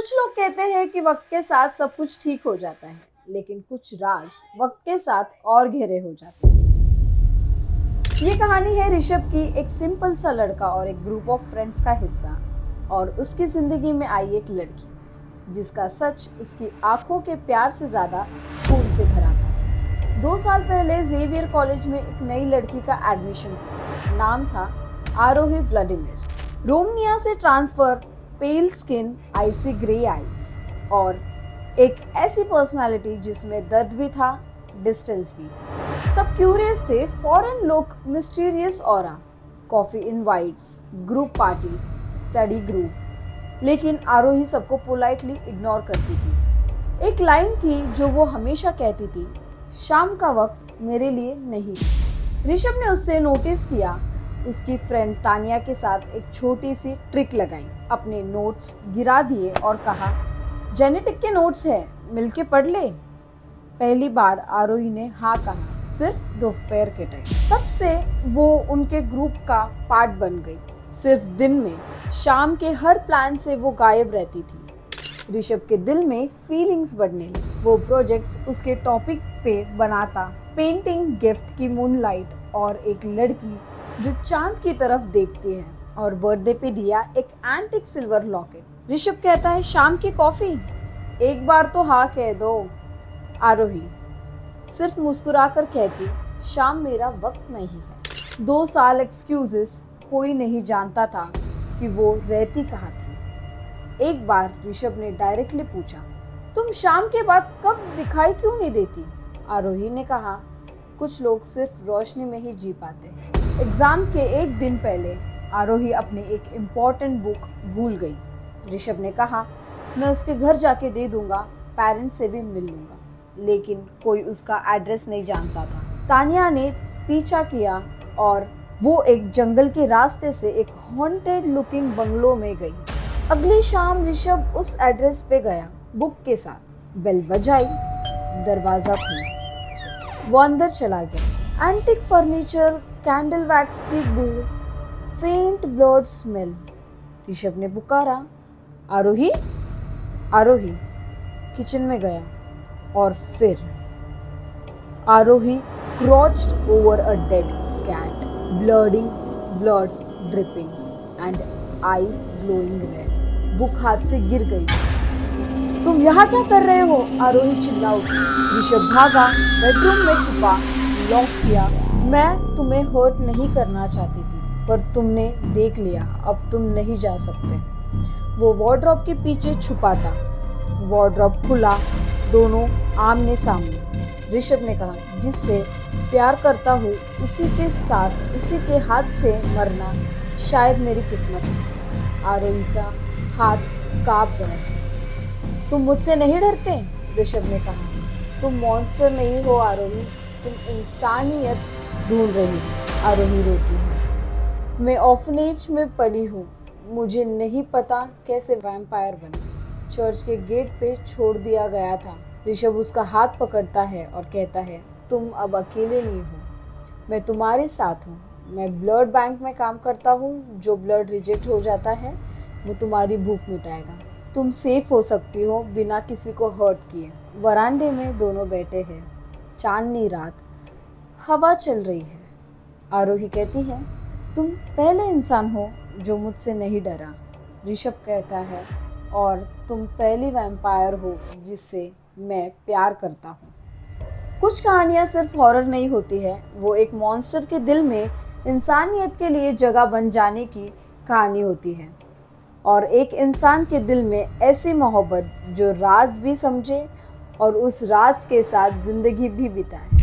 कुछ लोग कहते हैं कि वक्त के साथ सब कुछ ठीक हो जाता है, लेकिन कुछ राज वक्त के साथ और गहरे हो जाते हैं। ये कहानी है ऋषभ की, एक सिंपल सा लड़का और एक ग्रुप ऑफ फ्रेंड्स का हिस्सा, और उसकी जिंदगी में आई एक लड़की जिसका सच उसकी आंखों के प्यार से ज्यादा खून से भरा था। 2 साल पहले जेवियर कॉलेज में एक नई लड़की का एडमिशन हुआ। नाम था आरोही व्लादिमीर। रोमानिया से ट्रांसफर, पेल स्किन, आइसी ग्रे आईज और एक ऐसी पर्सनालिटी जिसमें दर्द भी था, डिस्टेंस भी। सब क्यूरियस थे, फॉरेन लोग, mysterious aura, coffee invites, group parties, study group. लेकिन आरोही सबको पोलाइटली इग्नोर करती थी। एक लाइन थी जो वो हमेशा कहती थी, शाम का वक्त मेरे लिए नहीं। ऋषभ ने उससे नोटिस किया, उसकी फ्रेंड तानिया के साथ एक छोटी सी ट्रिक लगाई। अपने नोट्स गिरा दिए और कहा, जेनेटिक के नोट्स है, मिलके पढ़ ले। पहली बार आरोही ने हाँ कहा, सिर्फ दोपहर के टाइम। तब से वो उनके ग्रुप का पार्ट बन गई। सिर्फ दिन में, शाम के हर प्लान से वो गायब रहती थी। ऋषभ के दिल में फीलिंग्स बढ़ने लगी। वो प्रोजेक्ट्स उसके टॉपिक पे बनाता, पेंटिंग, गिफ्ट की मूनलाइट और एक लड़की जो चांद की तरफ देखती है, और बर्थडे पे दिया एक एंटिक सिल्वर लॉकेट। ऋषभ कहता है, शाम की कॉफी, एक बार तो हाँ कह दो। आरोही सिर्फ मुस्कुराकर कहती, शाम मेरा वक्त नहीं है। 2 साल एक्सक्यूजेस, कोई नहीं जानता था कि वो रहती कहाँ थी। एक बार ऋषभ ने डायरेक्टली पूछा, तुम शाम के बाद कब दिखाई क्यों नहीं देती? आरोही ने कहा, कुछ लोग सिर्फ रोशनी में ही जी पाते हैं। एग्जाम के एक दिन पहले आरोही अपनी एक इम्पोर्टेंट बुक भूल गई। ऋषभ ने कहा, मैं उसके घर जाके दे दूंगा, पेरेंट्स से भी मिल लूंगा। लेकिन कोई उसका एड्रेस नहीं जानता था। तानिया ने पीछा किया और वो एक जंगल के रास्ते से एक हॉन्टेड लुकिंग बंगलो में गई। अगली शाम ऋषभ उस एड्रेस पे गया, बुक के साथ। बेल बजाई, दरवाजा खुला, वो अंदर चला गया। एंटिक फर्नीचर, कैंडल वैक्स की बू, फेंट ब्लड स्मेल। ऋषभ ने पुकारा, आरोही, आरोही। किचन में गया और फिर Aarohi crouched over a dead cat, bleeding, blood dripping and eyes glowing red. Book हाथ से गिर गई। तुम यहाँ क्या कर रहे हो? आरोही चिल्ला उठी। ऋषभ भागा, बेडरूम में छुपा, लॉक किया। मैं तुम्हें हर्ट नहीं करना चाहती थी, पर तुमने देख लिया, अब तुम नहीं जा सकते। वो वार्डरोब के पीछे छुपा था। वार्डरोब खुला, दोनों आमने सामने। ऋषभ ने कहा, जिससे प्यार करता हूँ उसी के साथ, उसी के हाथ से मरना शायद मेरी किस्मत है। आरोही का हाथ कांप गया। तुम मुझसे नहीं डरते? ऋषभ ने कहा, तुम मॉन्स्टर नहीं हो आरोही, तुम इंसानियत ढूंढ रही हो। आरोही रोती है, मैं ऑर्फनेज में पली हूँ, मुझे नहीं पता कैसे वैम्पायर बनी। चर्च के गेट पे छोड़ दिया गया था। ऋषभ उसका हाथ पकड़ता है और कहता है, तुम अब अकेले नहीं हो, मैं तुम्हारे साथ हूँ। मैं ब्लड बैंक में काम करता हूँ, जो ब्लड रिजेक्ट हो जाता है वो तुम्हारी भूख मिटाएगा। तुम सेफ हो सकती हो बिना किसी को हर्ट किए। वरांडे में दोनों बैठे हैं, चांदनी रात, हवा चल रही है। आरोही कहती है, तुम पहले इंसान हो जो मुझसे नहीं डरा। ऋषभ कहता है, और तुम पहली वैम्पायर हो जिससे मैं प्यार करता हूँ। कुछ कहानियाँ सिर्फ हॉरर नहीं होती है, वो एक मॉन्स्टर के दिल में इंसानियत के लिए जगह बन जाने की कहानी होती है, और एक इंसान के दिल में ऐसी मोहब्बत जो राज भी समझे और उस राज के साथ जिंदगी भी बिताए।